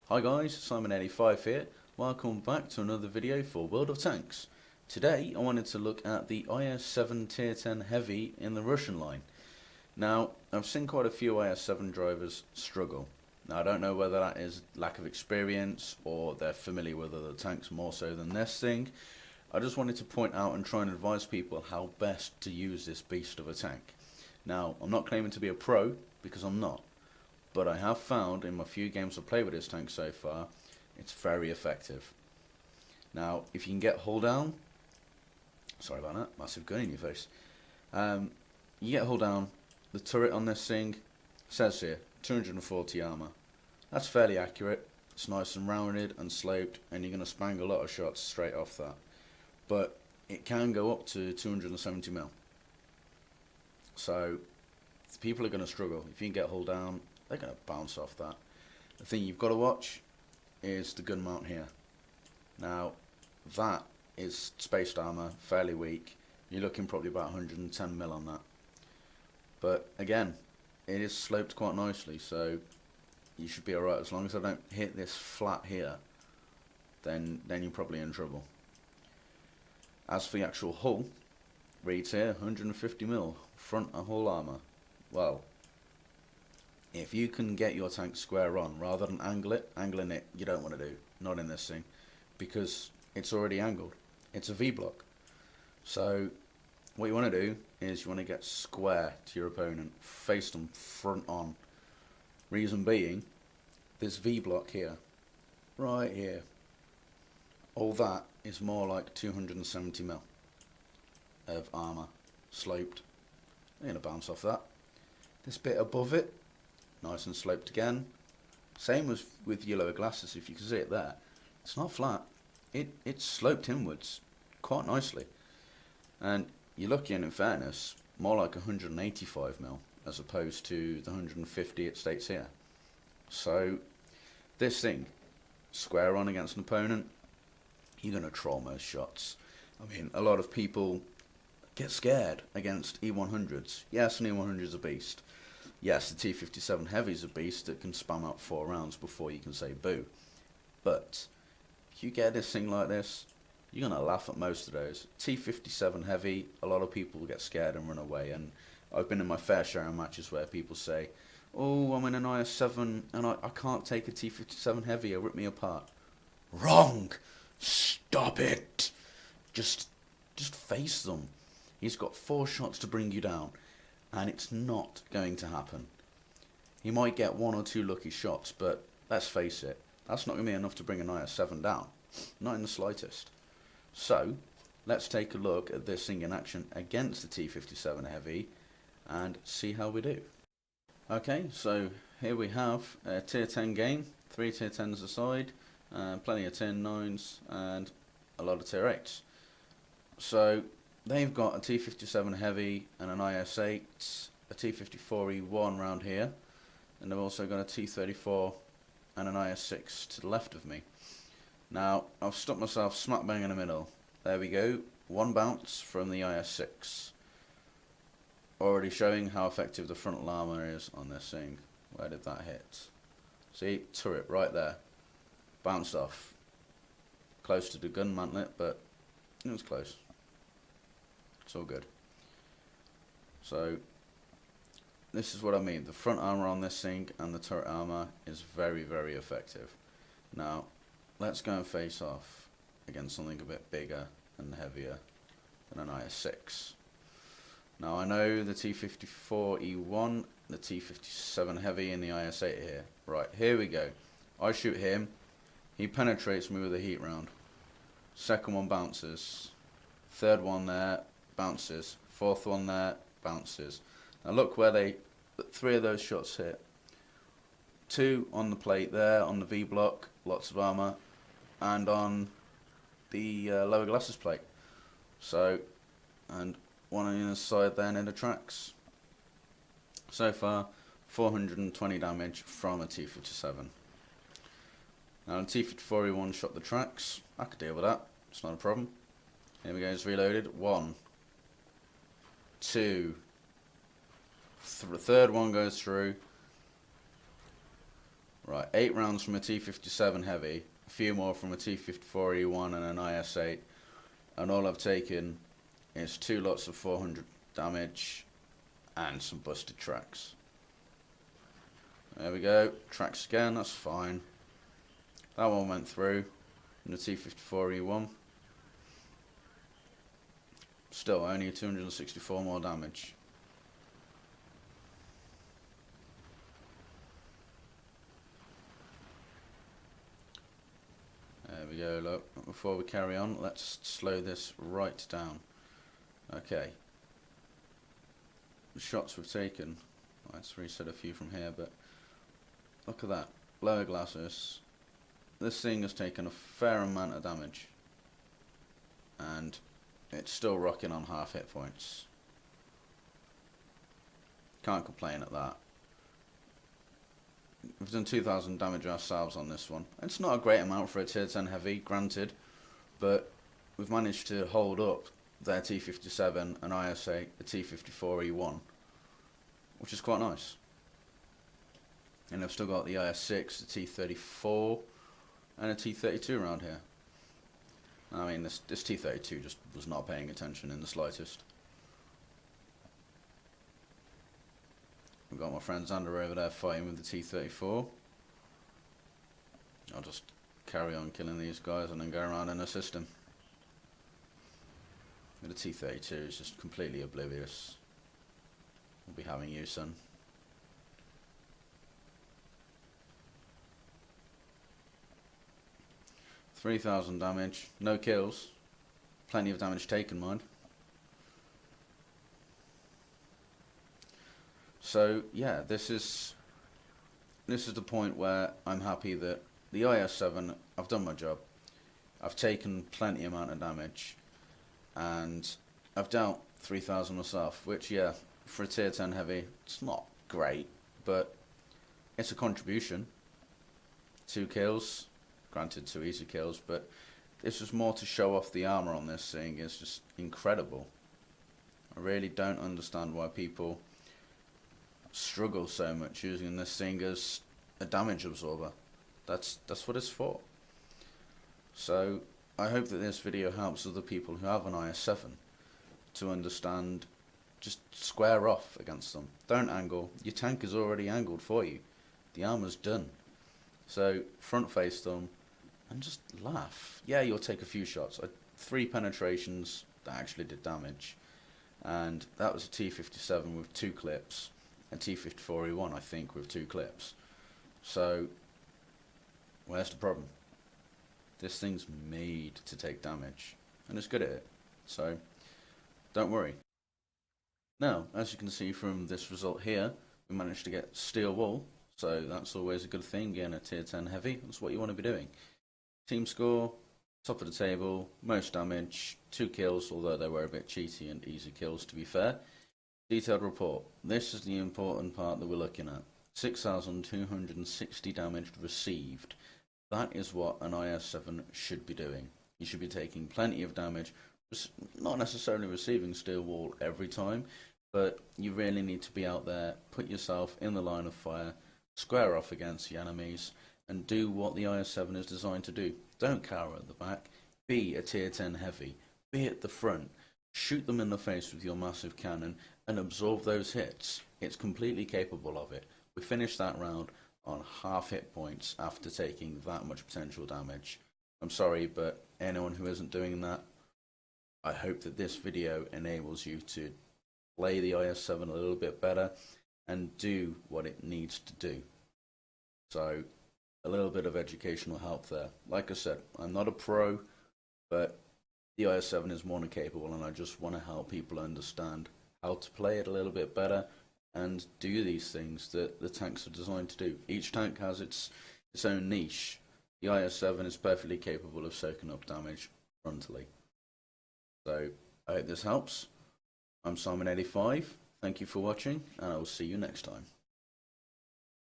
Hi guys, Simon85 here. Welcome back to another video for World of Tanks. Today I wanted to look at the IS-7 Tier 10 Heavy in the Russian line. Now, I've seen quite a few IS-7 drivers struggle. Now I don't know whether that is lack of experience or they're familiar with other tanks more so than this thing. I just wanted to point out and try and advise people how best to use this beast of a tank. Now, I'm not claiming to be a pro, because I'm not. But I have found in my few games I've played with this tank so far, it's very effective. Now, if you can get hull down, sorry about that, massive gun in your face. You get hull down, the turret on this thing says here, 240 armour. That's fairly accurate, it's nice and rounded and sloped, and you're going to spang a lot of shots straight off that. But it can go up to 270 mil. So, people are going to struggle. If you can get hull down, they're going to bounce off that. The thing you've got to watch is the gun mount here. Now, that is spaced armour, fairly weak. You're looking probably about 110 mil on that. But again, it is sloped quite nicely, so you should be alright. As long as I don't hit this flat here, then you're probably in trouble. As for the actual hull, reads here 150 mil front and hull armour. Well, if you can get your tank square on rather than angling it you don't want to do, not in this thing, because it's already angled. It's a V-block. So what you want to do is you want to get square to your opponent, face them front on. Reason being, this V-block here, right here, all that is more like 270 mil of armour, sloped. They're going to bounce off that. This bit above it, nice and sloped again. Same as with your lower glasses, if you can see it there. It's not flat. It's sloped inwards quite nicely. And you're looking, in fairness, more like 185 mil as opposed to the 150 it states here. So this thing, square on against an opponent, you're going to troll most shots. I mean, a lot of people get scared against E100s. Yes, an E100's a beast. Yes, the T57 Heavy's a beast that can spam out 4 rounds before you can say boo. But if you get this thing like this, you're going to laugh at most of those. T57 Heavy, a lot of people get scared and run away. And I've been in my fair share of matches where people say, oh, I'm in an IS-7 and I can't take a T57 Heavy, it'll rip me apart. Wrong! Stop it! Just face them. He's got 4 shots to bring you down. And it's not going to happen. He might get 1 or 2 lucky shots, but let's face it, that's not going to be enough to bring an IS-7 down. Not in the slightest. So, let's take a look at this thing in action against the T57 Heavy and see how we do. Okay, so here we have a tier 10 game, 3 tier 10s aside, plenty of tier 9s and a lot of tier 8s. So, they've got a T57 Heavy and an IS-8, a T54E1 round here, and they've also got a T34 and an IS-6 to the left of me. Now, I've stuck myself smack bang in the middle. There we go, 1 bounce from the IS-6. Already showing how effective the frontal armour is on this thing. Where did that hit? See, turret right there. Bounced off. Close to the gun mantlet, but it was close. It's all good. So this is what I mean. The front armour on this thing and the turret armour is very, very effective. Now let's go and face off against something a bit bigger and heavier than an IS-6. Now I know the T54E1, the T57 Heavy and the IS-8 here. Right, here we go. I shoot him. He penetrates me with a heat round. Second one bounces. Third one there. Bounces. 4th one there, bounces. Now look where 3 of those shots hit. 2 on the plate there, on the V block, lots of armour, and on the lower glasses plate. So, and 1 on the other side there near the tracks. So far, 420 damage from a T57. Now the T54E1 shot the tracks. I could deal with that, it's not a problem. Here we go, it's reloaded. 1, 2, third one goes through. Right, 8 rounds from a T-57 heavy, a few more from a T-54E1 and an IS-8, and all I've taken is 2 lots of 400 damage and some busted tracks. There we go, tracks again, that's fine. That one went through in the T-54E1. Still, only 264 more damage. There we go, look, before we carry on, let's slow this right down. Okay. The shots we've taken, let's reset a few from here, but look at that, lower glasses. This thing has taken a fair amount of damage, and it's still rocking on half hit points. Can't complain at that. We've done 2,000 damage ourselves on this one. It's not a great amount for a tier 10 heavy, granted, but we've managed to hold up their T-57 and IS-8, the T-54E1, which is quite nice. And I've still got the IS-6, the T-34, and a T-32 around here. I mean, this T-32 just was not paying attention in the slightest. We've got my friend Xander over there fighting with the T-34. I'll just carry on killing these guys and then go around and assist him. The T-32 is just completely oblivious. We'll be having you, son. $3,000 damage, no kills, plenty of damage taken, mind. So yeah, this is the point where I'm happy that the IS-7, I've done my job. I've taken plenty amount of damage, and I've dealt 3,000 myself, which, yeah, for a tier 10 heavy, it's not great, but it's a contribution. 2 kills, granted 2 easy kills, but this was more to show off the armor on this thing. It's just incredible. I really don't understand why people struggle so much using this thing as a damage absorber. That's what it's for. So I hope that this video helps other people who have an IS-7 to understand, just square off against them. Don't angle. Your tank is already angled for you. The armor's done. So front face them and just laugh. Yeah, you'll take a few shots. 3 penetrations that actually did damage, and that was a T-57 with 2 clips. A T-54E1, I think, with 2 clips. So, where's the problem? This thing's made to take damage, and it's good at it. So, don't worry. Now, as you can see from this result here, we managed to get Steelwall, so that's always a good thing, getting a tier 10 heavy. That's what you want to be doing. Team score, top of the table, most damage, 2 kills, although they were a bit cheaty and easy kills to be fair. Detailed report. This is the important part that we're looking at. 6,260 damage received. That is what an IS-7 should be doing. You should be taking plenty of damage, not necessarily receiving Steelwall every time, but you really need to be out there, put yourself in the line of fire, square off against the enemies, and do what the IS-7 is designed to do. Don't cower at the back. Be a tier 10 heavy. Be at the front. Shoot them in the face with your massive cannon and absorb those hits. It's completely capable of it. We finished that round on half hit points after taking that much potential damage. I'm sorry, but anyone who isn't doing that, I hope that this video enables you to play the IS-7 a little bit better and do what it needs to do. So, a little bit of educational help there. Like I said, I'm not a pro, but the IS-7 is more than capable, and I just want to help people understand how to play it a little bit better and do these things that the tanks are designed to do. Each tank has its own niche. The IS-7 is perfectly capable of soaking up damage frontally. So, I hope this helps. I'm Simon85. Thank you for watching, and I will see you next time.